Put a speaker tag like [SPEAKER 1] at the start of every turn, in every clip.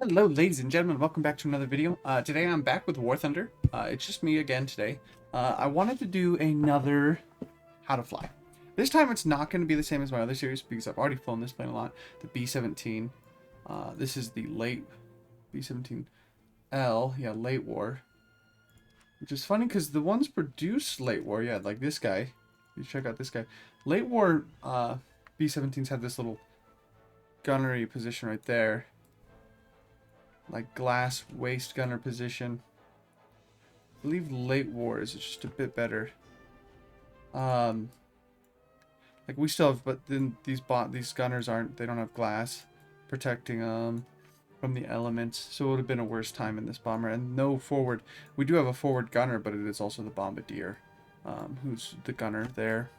[SPEAKER 1] Hello ladies and gentlemen, welcome back to another video. Today I'm back with War Thunder. It's just me again today. I wanted to do another how to fly. This time it's not going to be the same as my other series because I've already flown this plane a lot. The B-17. This is the late B-17L, yeah, late war. Which is funny because the ones produced late war, yeah, like this guy. You check out this guy. Late war B-17s have this little gunnery position right there. Like glass waist gunner position. I believe late war is just a bit better. Like we still have, but then these gunners they don't have glass protecting them from the elements, so it would have been a worse time in this bomber. And no forward. We do have a forward gunner, but it is also the bombardier, who's the gunner there,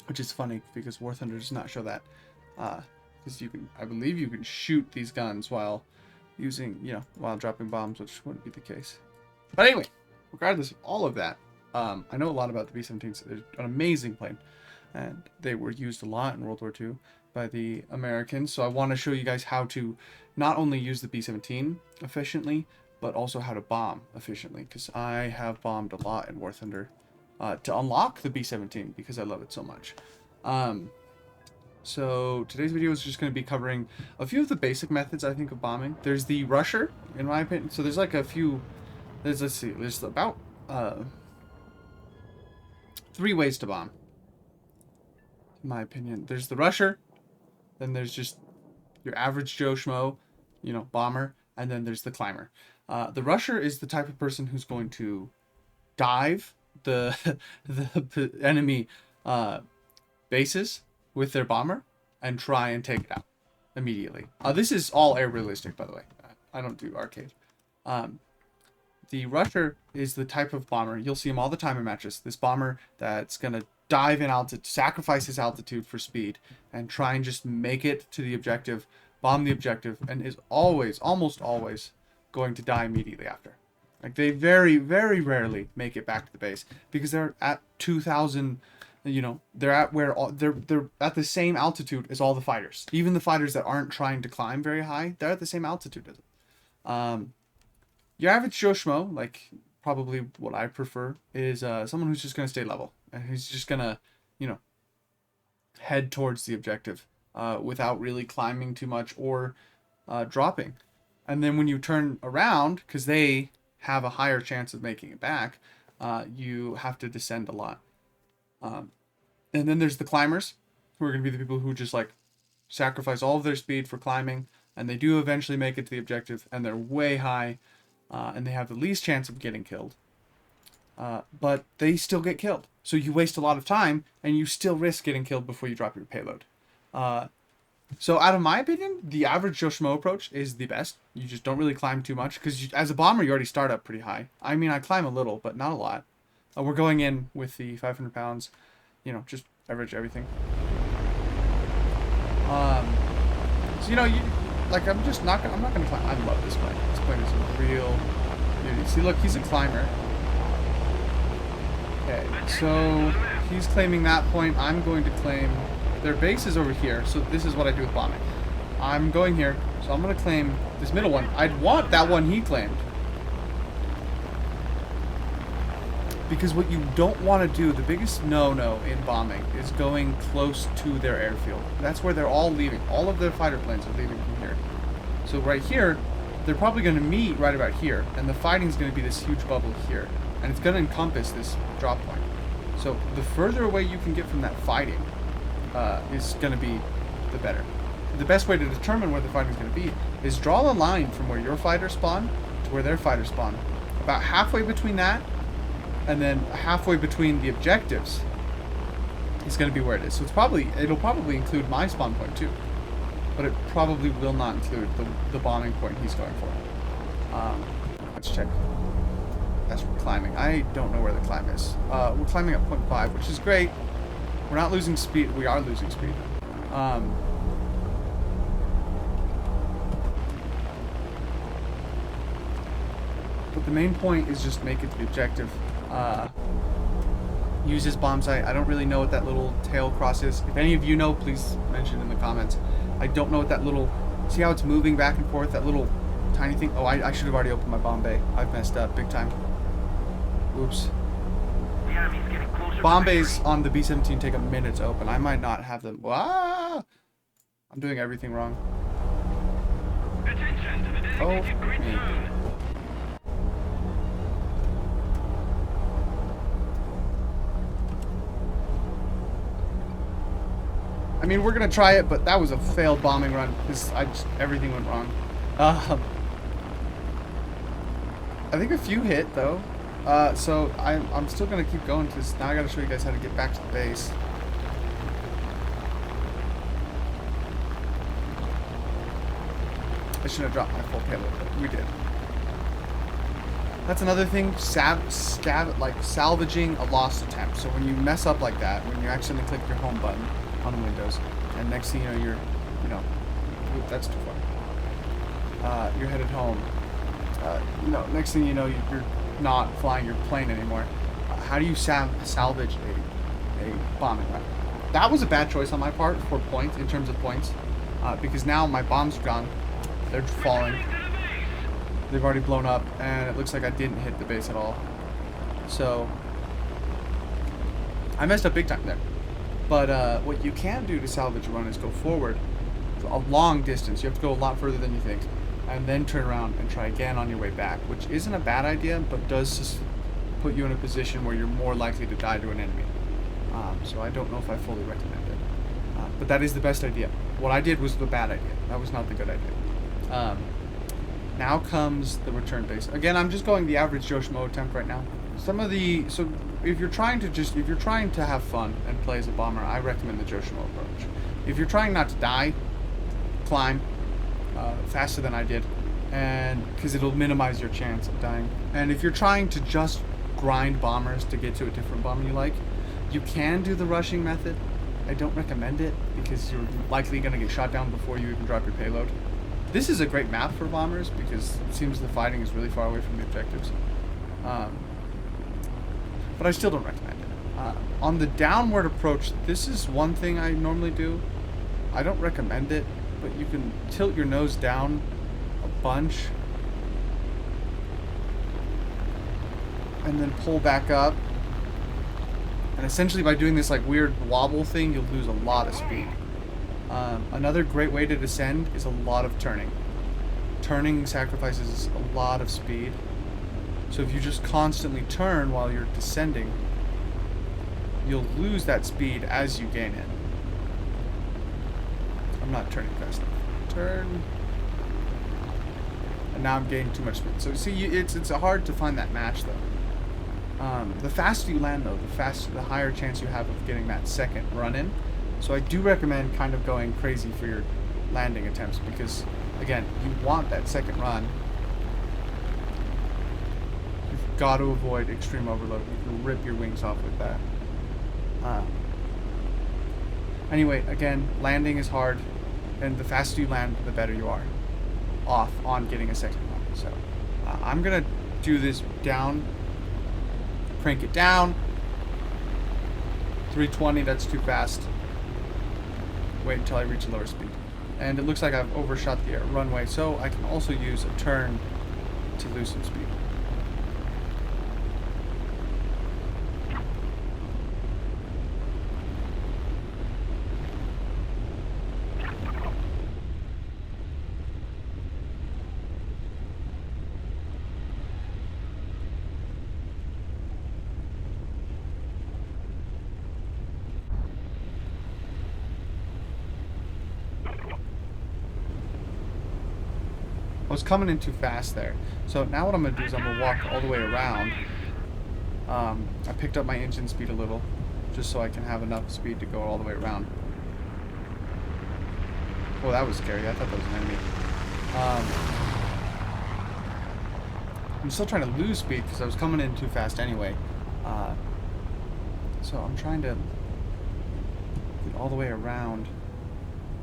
[SPEAKER 1] which is funny because War Thunder does not show that, because I believe you can shoot these guns while using, while dropping bombs, which wouldn't be the case. But anyway, regardless of all of that, I know a lot about the B-17s. They're an amazing plane, and they were used a lot in World War II by the Americans. So I want to show you guys how to not only use the B-17 efficiently, but also how to bomb efficiently, because I have bombed a lot in War Thunder to unlock the B-17 because I love it so much. So today's video is just going to be covering a few of the basic methods, I think, of bombing. There's the rusher, in my opinion. So there's like a few, let's see, there's about 3 ways to bomb, in my opinion. There's the rusher, then there's just your average Joe Schmo, bomber, and then there's the climber. The rusher is the type of person who's going to dive the enemy bases with their bomber and try and take it out immediately. This is all air realistic, by the way. I don't do arcade. The rusher is the type of bomber, you'll see him all the time in matches. This bomber that's going to dive in altitude, sacrifice his altitude for speed, and try and just make it to the objective, bomb the objective, and is almost always going to die immediately after. Like, they very, very rarely make it back to the base because they're at 2,000. They're at they're at the same altitude as all the fighters. Even the fighters that aren't trying to climb very high, they're at the same altitude as them. Your average Joe Schmo, like probably what I prefer, is someone who's just going to stay level and who's just going to, head towards the objective without really climbing too much or dropping. And then when you turn around, because they have a higher chance of making it back, you have to descend a lot. And then there's the climbers, who are going to be the people who just like sacrifice all of their speed for climbing, and they do eventually make it to the objective, and they're way high, and they have the least chance of getting killed. But they still get killed. So you waste a lot of time, and you still risk getting killed before you drop your payload. So out of my opinion, the average Joe Schmo approach is the best. You just don't really climb too much, because as a bomber, you already start up pretty high. I mean, I climb a little, but not a lot. We're going in with the 500 pounds, just average everything. So, I'm not going to climb. I love this plane. This plane is a real beauty. See, look, he's a climber. Okay, so he's claiming that point. I'm going to claim their base is over here. So this is what I do with bombing. I'm going here, so I'm going to claim this middle one. I'd want that one he claimed. Because what you don't want to do, the biggest no-no in bombing, is going close to their airfield. That's where they're all leaving. All of their fighter planes are leaving from here. So right here, they're probably going to meet right about here. And the fighting is going to be this huge bubble here. And it's going to encompass this drop point. So the further away you can get from that fighting is going to be the better. The best way to determine where the fighting is going to be is draw a line from where your fighters spawn to where their fighters spawn. About halfway between that, and then halfway between the objectives is going to be where it is. So it'll probably include my spawn point too, but it probably will not include the bombing point he's going for. Let's check. That's for climbing. I don't know where the climb is. We're climbing at 0.5, which is great. We're not losing speed. We are losing speed. But the main point is just make it to the objective. Use his bomb sight. I don't really know what that little tail cross is. If any of you know, please mention in the comments. I don't know what that little See how it's moving back and forth, that little tiny thing? Oh, I should have already opened my bomb bay. I've messed up big time. Oops. Bomb bays on the B-17 take a minute to open. I might not have them. Ah! I'm doing everything wrong. Oh, me. I mean, we're gonna try it, but that was a failed bombing run because everything went wrong. I think a few hit though, so I'm still gonna keep going because now I gotta show you guys how to get back to the base. I shouldn't have dropped my full payload, but we did. That's another thing, salvaging a lost attempt. So when you mess up like that, when you accidentally click your home button on Windows, and next thing you know, that's too far. You're headed home. Next thing you know, you're not flying your plane anymore. How do you salvage a bombing run? That was a bad choice on my part for points, in terms of points, because now my bombs are gone. They're falling. They've already blown up, and it looks like I didn't hit the base at all. So I messed up big time there. But what you can do to salvage a run is go forward a long distance. You have to go a lot further than you think, and then turn around and try again on your way back, which isn't a bad idea, but does put you in a position where you're more likely to die to an enemy. So I don't know if I fully recommend it. But that is the best idea. What I did was the bad idea. That was not the good idea. Now comes the return base. Again, I'm just going the average Joe Schmo attempt right now. So if you're trying to have fun and play as a bomber, I recommend the Joe Schmo approach. If you're trying not to die, climb faster than I did, and because it'll minimize your chance of dying. And if you're trying to just grind bombers to get to a different bomber you like, you can do the rushing method. I don't recommend it because you're likely going to get shot down before you even drop your payload. This is a great map for bombers because it seems the fighting is really far away from the objectives. But I still don't recommend it. On the downward approach, this is one thing I normally do. I don't recommend it, but you can tilt your nose down a bunch and then pull back up. And essentially by doing this like weird wobble thing, you'll lose a lot of speed. Another great way to descend is a lot of turning. Turning sacrifices a lot of speed. So if you just constantly turn while you're descending, you'll lose that speed as you gain it. I'm not turning fast enough. Turn. And now I'm gaining too much speed. So see, it's hard to find that match though. The faster you land though, the higher chance you have of getting that second run in. So I do recommend kind of going crazy for your landing attempts because, again, you want that second run. You've got to avoid extreme overload. You can rip your wings off with that. Anyway, again, landing is hard, and the faster you land, the better you are off on getting a second run. So I'm going to do this down, crank it down. 320, that's too fast. Wait until I reach a lower speed. And it looks like I've overshot the runway, so I can also use a turn to lose some speed. I was coming in too fast there. So now what I'm going to do is I'm going to walk all the way around. I picked up my engine speed a little, just so I can have enough speed to go all the way around. Oh, that was scary. I thought that was an enemy. I'm still trying to lose speed because I was coming in too fast anyway. So I'm trying to get all the way around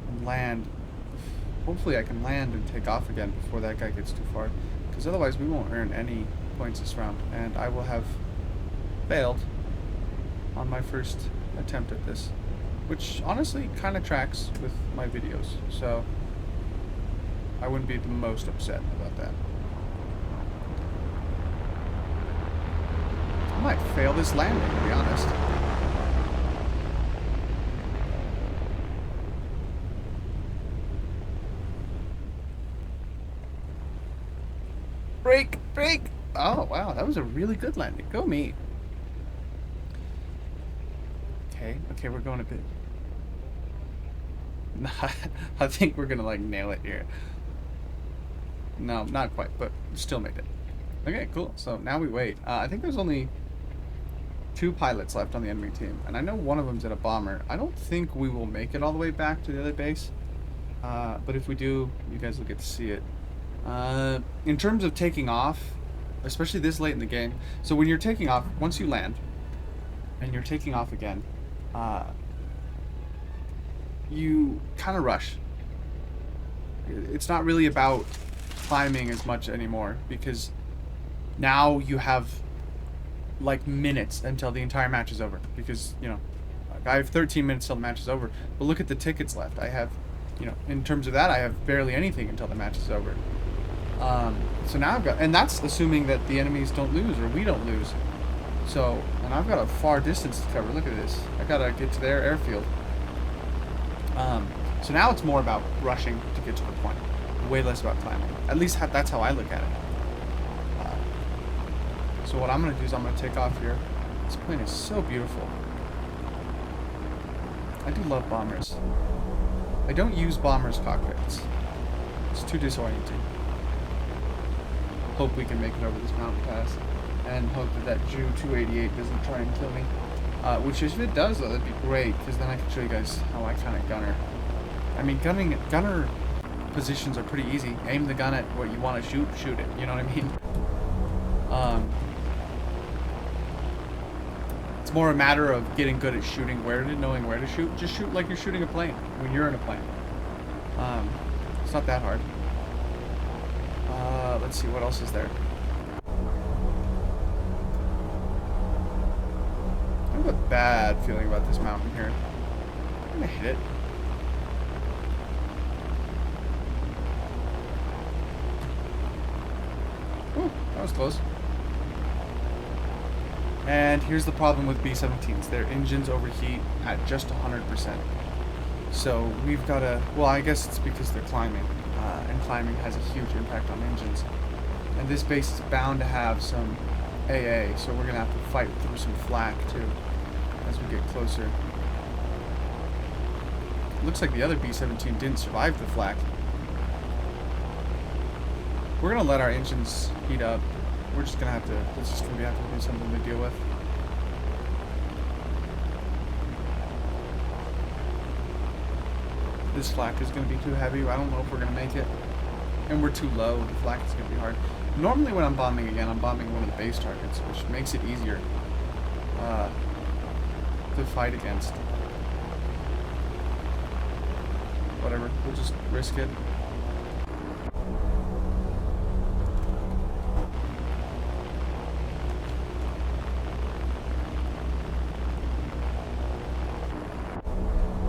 [SPEAKER 1] and land. Hopefully I can land and take off again before that guy gets too far, because otherwise we won't earn any points this round, and I will have failed on my first attempt at this, which honestly kind of tracks with my videos. So I wouldn't be the most upset about that. I might fail this landing, to be honest. Break! Break! Oh, wow. That was a really good landing. Go me. Okay. Okay, we're going a bit... I think we're going to, like, nail it here. No, not quite, but still made it. Okay, cool. So now we wait. I think there's only 2 pilots left on the enemy team, and I know one of them's in a bomber. I don't think we will make it all the way back to the other base, but if we do, you guys will get to see it. In terms of taking off, especially this late in the game, so when you're taking off, once you land, and you're taking off again, you kind of rush. It's not really about climbing as much anymore, because now you have like minutes until the entire match is over, because you know I have 13 minutes till the match is over, but look at the tickets left. I have, you know, in terms of that, I have barely anything until the match is over. So now I've got, and that's assuming that the enemies don't lose or we don't lose. So, and I've got a far distance to cover. Look at this. I gotta get to their airfield. So now it's more about rushing to get to the point, way less about climbing. At least that's how I look at it. So what I'm gonna do is I'm gonna take off here. This plane is so beautiful. I do love bombers. I don't use bombers' cockpits. It's too disorienting. Hope we can make it over this mountain pass, and hope that Ju 288 doesn't try and kill me. Which if it does, though, that'd be great, because then I can show you guys how I kind of gunner. I mean, gunner positions are pretty easy. Aim the gun at what you want to shoot, shoot it. You know what I mean? It's more a matter of getting good at shooting knowing where to shoot. Just shoot like you're shooting a plane when you're in a plane. It's not that hard. Let's see, what else is there? I have a bad feeling about this mountain here. I'm gonna hit it. Ooh, that was close. And here's the problem with B-17s. Their engines overheat at just 100%. So we've got to... Well, I guess it's because they're climbing. And climbing has a huge impact on engines. And this base is bound to have some AA, so we're going to have to fight through some flak, too, as we get closer. Looks like the other B-17 didn't survive the flak. We're going to let our engines heat up. We're just going to have to... It's just going to have to be something to deal with. This flak is going to be too heavy. I don't know if we're going to make it. And we're too low. The flak is going to be hard. Normally when I'm bombing again, I'm bombing one of the base targets, which makes it easier to fight against. Whatever. We'll just risk it.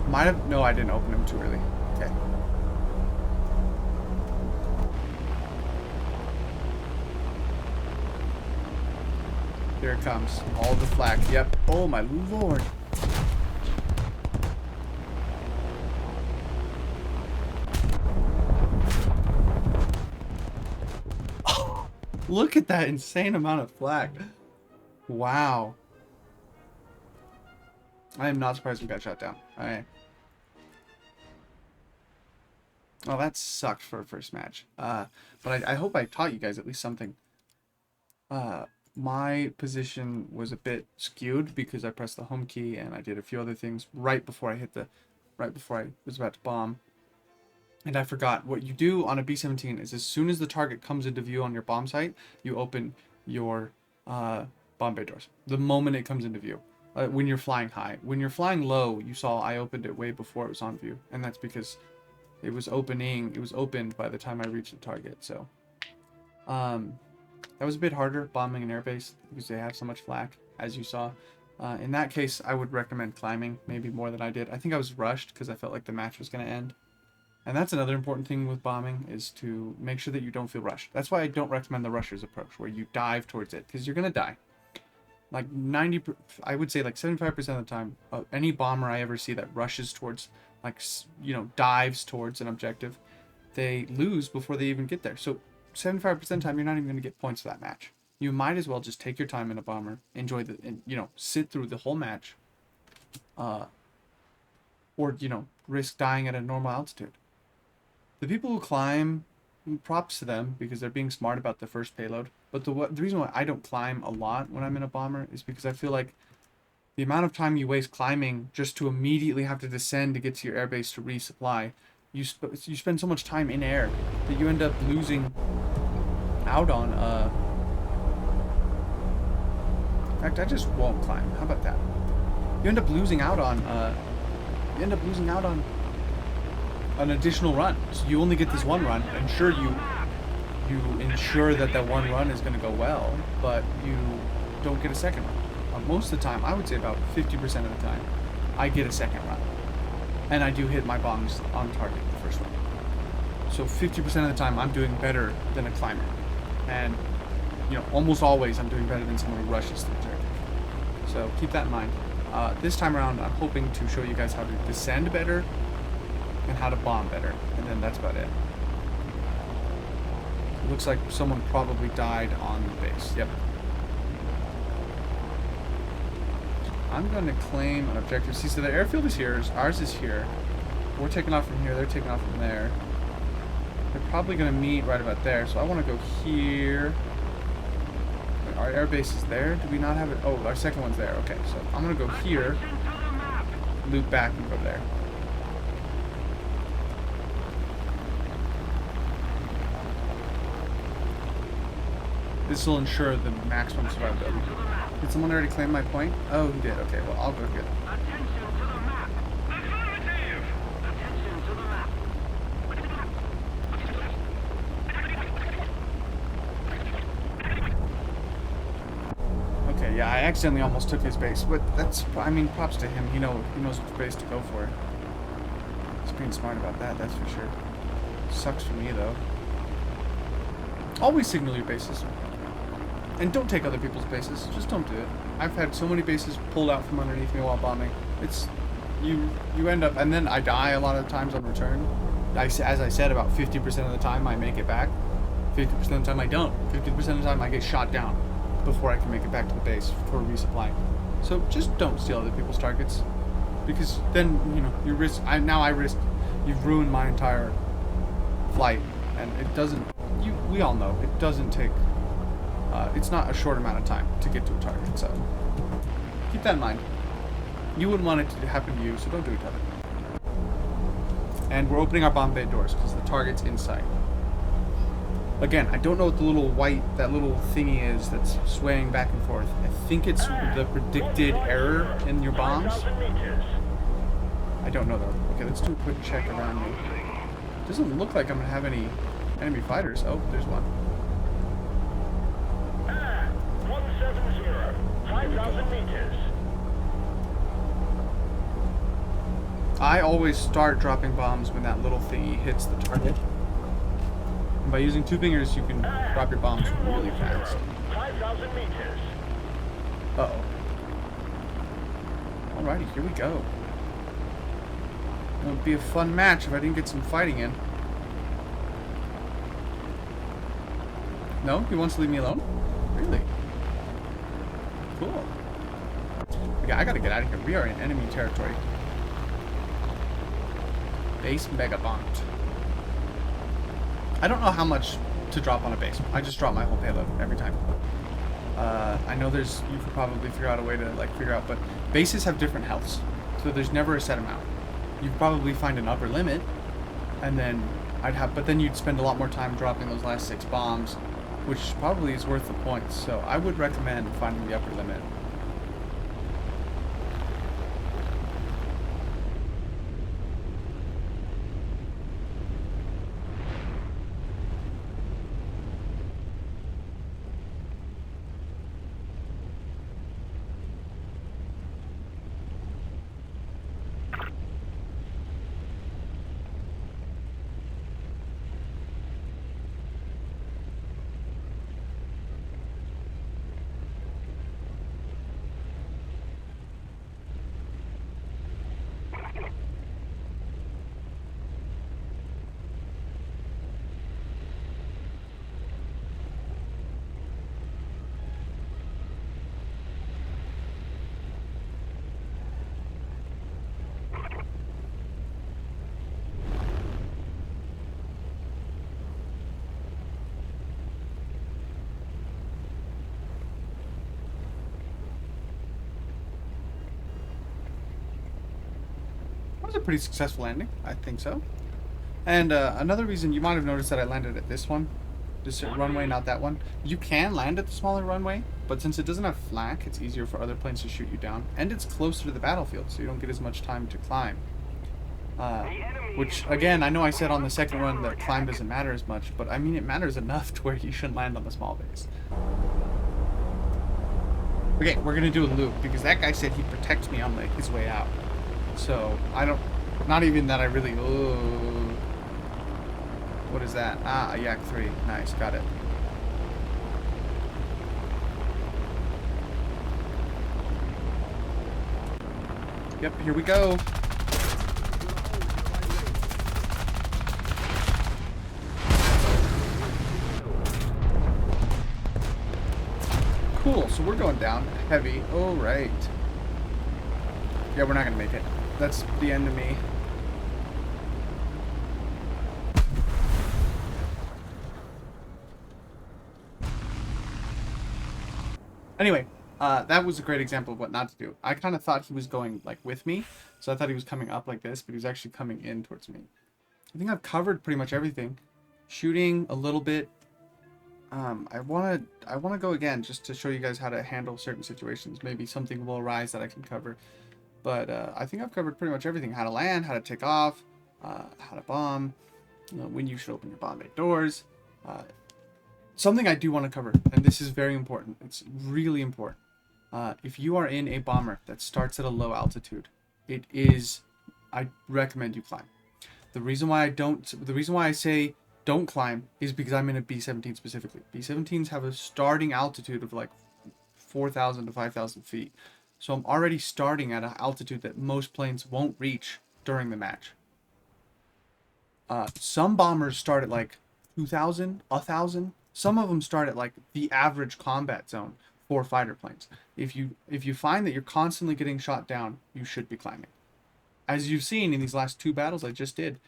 [SPEAKER 1] Might have... No, I didn't open them too early. Okay. Here it comes. All the flak. Yep. Oh my lord. Oh, look at that insane amount of flak. Wow. I am not surprised we got shot down. Alright. Well, that sucked for a first match. But I hope I taught you guys at least something. My position was a bit skewed because I pressed the home key and I did a few other things right before I was about to bomb. And I forgot. What you do on a B-17 is as soon as the target comes into view on your bomb site, you open your bomb bay doors. The moment it comes into view. When you're flying high. When you're flying low, you saw I opened it way before it was on view. And that's because it was opened by the time I reached the target. So, that was a bit harder, bombing an airbase, because they have so much flak, as you saw. In that case, I would recommend climbing, maybe more than I did. I think I was rushed, because I felt like the match was going to end. And that's another important thing with bombing, is to make sure that you don't feel rushed. That's why I don't recommend the rusher's approach, where you dive towards it, because you're going to die. Like 90, I would say like 75% of the time, any bomber I ever see that rushes towards, like, you know, dives towards an objective, they lose before they even get there. So 75% of the time, you're not even going to get points for that match. You might as well just take your time in a bomber, enjoy the, you know, sit through the whole match, or, you know, risk dying at a normal altitude. The people who climb, props to them, because they're being smart about the first payload. But the reason why I don't climb a lot when I'm in a bomber is because I feel like the amount of time you waste climbing just to immediately have to descend to get to your airbase to resupply, you spend so much time in air that you end up losing out on. In fact, I just won't climb. How about that? You end up losing out on. An additional run. So you only get this one run, and sure, you ensure that that one run is going to go well, but you don't get a second run. Most of the time, I would say about 50% of the time, I get a second run, and I do hit my bombs on target the first one. So 50% of the time, I'm doing better than a climber, and you know, almost always I'm doing better than someone who rushes the objective. So keep that in mind. This time around, I'm hoping to show you guys how to descend better and how to bomb better, and then that's about it. It looks like someone probably died on the base. Yep. I'm going to claim an objective. See, so the airfield is here, ours is here. We're taking off from here, they're taking off from there. They're probably going to meet right about there, so I want to go here. Wait, our airbase is there? Do we not have it? Oh, our second one's there. Okay, so I'm going to go here, loop back, and go there. This will ensure the maximum survivability. Did someone already claim my point? Oh, he did. Okay, well, I'll go get it. Okay, yeah, I accidentally almost took his base, but that's, I mean, props to him. He knows which base to go for. He's being smart about that, that's for sure. Sucks for me, though. Always signal your bases. And don't take other people's bases. Just don't do it. I've had so many bases pulled out from underneath me while bombing. It's... You end up... And then I die a lot of times on return. As I said, about 50% of the time I make it back. 50% of the time I don't. 50% of the time I get shot down before I can make it back to the base for resupply. So just don't steal other people's targets. Because then, you know, you risk... I risk... You've ruined my entire flight. And it doesn't... We all know. It doesn't take... it's not a short amount of time to get to a target, so keep that in mind. You wouldn't want it to happen to you, so don't do it to other people. And we're opening our bomb bay doors because the target's in sight. Again, I don't know what the little that little thingy is that's swaying back and forth. I think it's the predicted error in your bombs. I don't know though. Okay, let's do a quick check around me. Doesn't look like I'm gonna have any enemy fighters. Oh, there's one. 5,000 meters. I always start dropping bombs when that little thingy hits the target. And by using two fingers, you can drop your bombs really fast. 5,000 meters. Uh-oh. Alrighty, here we go. It would be a fun match if I didn't get some fighting in. No? He wants to leave me alone? Really? Cool. Okay, I gotta get out of here. We are in enemy territory. Base mega bombed. I don't know how much to drop on a base. I just drop my whole payload every time. I know you could probably figure out a way to figure out, but bases have different healths, so there's never a set amount. You'd probably find an upper limit, and then but then you'd spend a lot more time dropping those last 6 bombs, which probably is worth the points. So I would recommend finding the upper limit. was a pretty successful landing. I think so. And another reason you might have noticed that I landed at this one, this runway, not that one. You can land at the smaller runway, but since it doesn't have flak, it's easier for other planes to shoot you down. And it's closer to the battlefield, so you don't get as much time to climb. Which, again, I know I said on the second run that climb doesn't matter as much, but I mean it matters enough to where you shouldn't land on the small base. Okay, we're gonna do a loop, because that guy said he'd protect me on his way out. So, I don't... Not even that I really... Oh, what is that? Ah, a Yak 3. Nice, got it. Yep, here we go. Cool, so we're going down heavy. Oh, right. Yeah, we're not gonna make it. That's the end of me. Anyway, that was a great example of what not to do. I kind of thought he was going, like, with me. So I thought he was coming up like this, but he was actually coming in towards me. I think I've covered pretty much everything. Shooting a little bit. I wanna go again just to show you guys how to handle certain situations. Maybe something will arise that I can cover. But I think I've covered pretty much everything. How to land, how to take off, how to bomb, when you should open your bomb bay doors. Something I do want to cover, and this is very important. It's really important. If you are in a bomber that starts at a low altitude, I recommend you climb. The reason why I say don't climb is because I'm in a B-17 specifically. B-17s have a starting altitude of like 4,000 to 5,000 feet. So I'm already starting at an altitude that most planes won't reach during the match. Some bombers start at like 2,000, 1,000. Some of them start at like the average combat zone for fighter planes. If you find that you're constantly getting shot down, you should be climbing. As you've seen in these last two battles I just did,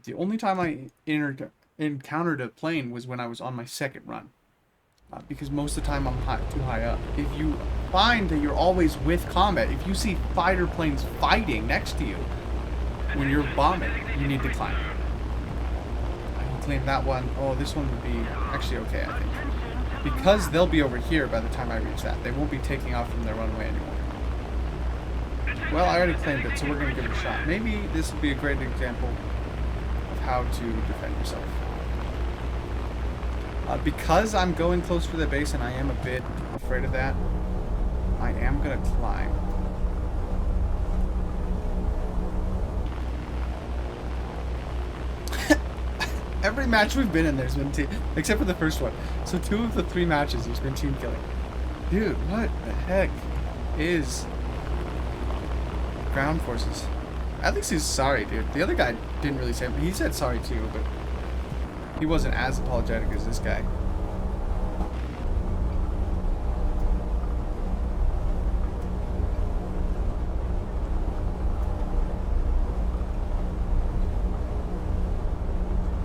[SPEAKER 1] the only time I encountered a plane was when I was on my second run. Because most of the time I'm too high up. If you find that you're always with combat, if you see fighter planes fighting next to you when you're bombing, you need to climb. I can claim that one. Oh, this one would be actually okay, I think. Because they'll be over here by the time I reach that. They won't be taking off from their runway anymore. Well, I already claimed it, so we're going to give it a shot. Maybe this will be a great example of how to defend yourself. Because I'm going close to the base and I am a bit afraid of that, I am going to climb. Every match we've been in, there's been team, except for the first one. So 2 of the 3 matches, there's been team killing. Dude, what the heck is ground forces? At least he's sorry, dude. The other guy didn't really say, he said sorry too, but he wasn't as apologetic as this guy.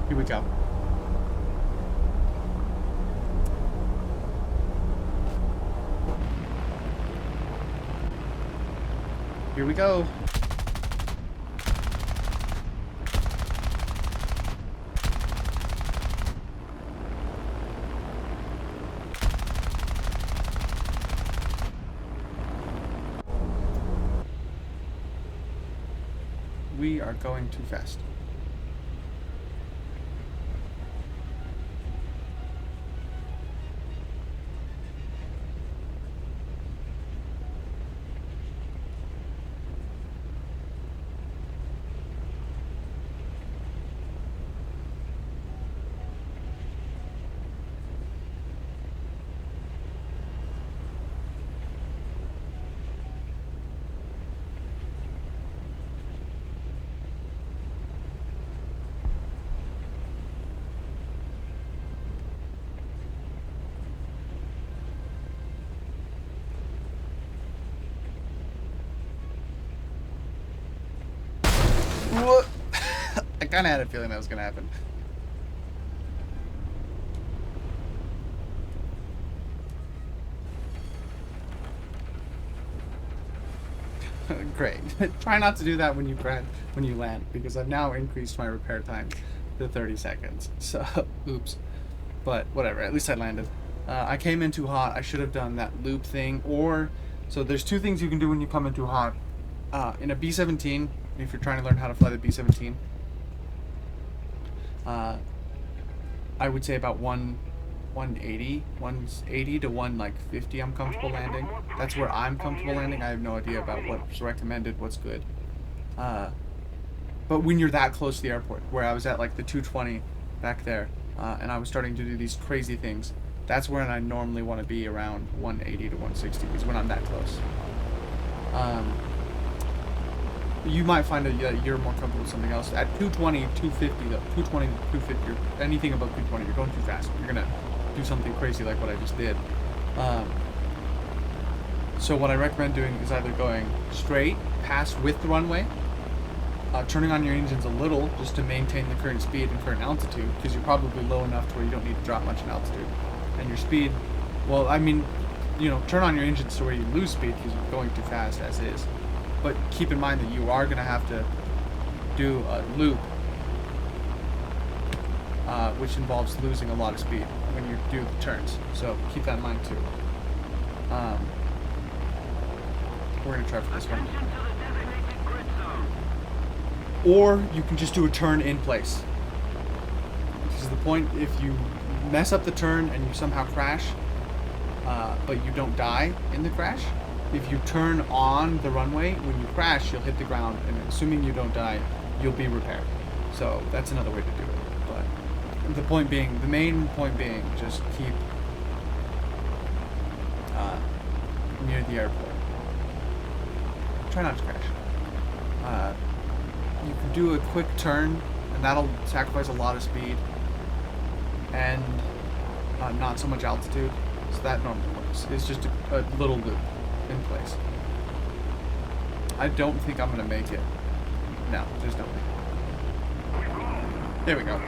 [SPEAKER 1] Here we go. Here we go. We are going too fast. What? I kind of had a feeling that was going to happen. great. Try not to do that when you land, because I've now increased my repair time to 30 seconds. So, oops. But whatever, at least I landed. I came in too hot. I should have done that loop thing, or... So there's two things you can do when you come in too hot. In a B-17, if you're trying to learn how to fly the B-17, I would say about 180 to 150 I'm comfortable landing. That's where I'm comfortable landing. I have no idea about what's recommended, what's good. But when you're that close to the airport, where I was at like the 220 back there, and I was starting to do these crazy things, that's where I normally want to be, around 180 to 160, is when I'm that close. You might find that you're more comfortable with something else. At 220, 250, though, 220 to 250, or anything above 220, you're going too fast. You're going to do something crazy like what I just did. So what I recommend doing is either going straight past with the runway, turning on your engines a little just to maintain the current speed and current altitude, because you're probably low enough to where you don't need to drop much in altitude. And your speed, well, I mean, you know, turn on your engines to where you lose speed because you're going too fast as is. But keep in mind that you are going to have to do a loop, which involves losing a lot of speed when you do the turns. So keep that in mind too. We're going to try for this one. Or you can just do a turn in place. This is the point. If you mess up the turn and you somehow crash, but you don't die in the crash, if you turn on the runway, when you crash, you'll hit the ground, and assuming you don't die, you'll be repaired. So that's another way to do it. But the point being, the main point being, just keep near the airport. Try not to crash. You can do a quick turn, and that'll sacrifice a lot of speed and not so much altitude. So that normally works. It's just a little loop in place. I don't think I'm gonna make it. No, there's no way. There we go.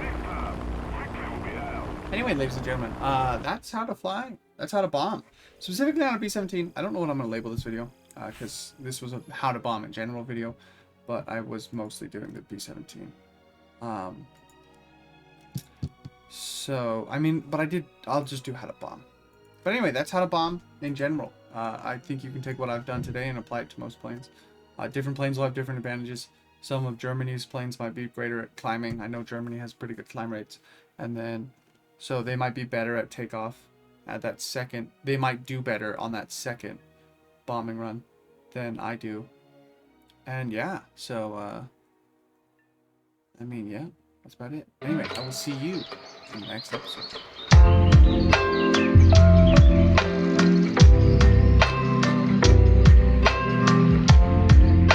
[SPEAKER 1] Anyway, ladies and gentlemen, that's how to fly. That's how to bomb. Specifically on a B-17. I don't know what I'm gonna label this video, because this was a how to bomb in general video, but I was mostly doing the B-17. So, I mean, but I'll just do how to bomb. But anyway, that's how to bomb in general. I think you can take what I've done today and apply it to most planes. Different planes will have different advantages. Some of Germany's planes might be greater at climbing. I know Germany has pretty good climb rates. And then, so they might be better at takeoff at that second. They might do better on that second bombing run than I do. And yeah, so, I mean, yeah, that's about it. Anyway, I will see you in the next episode.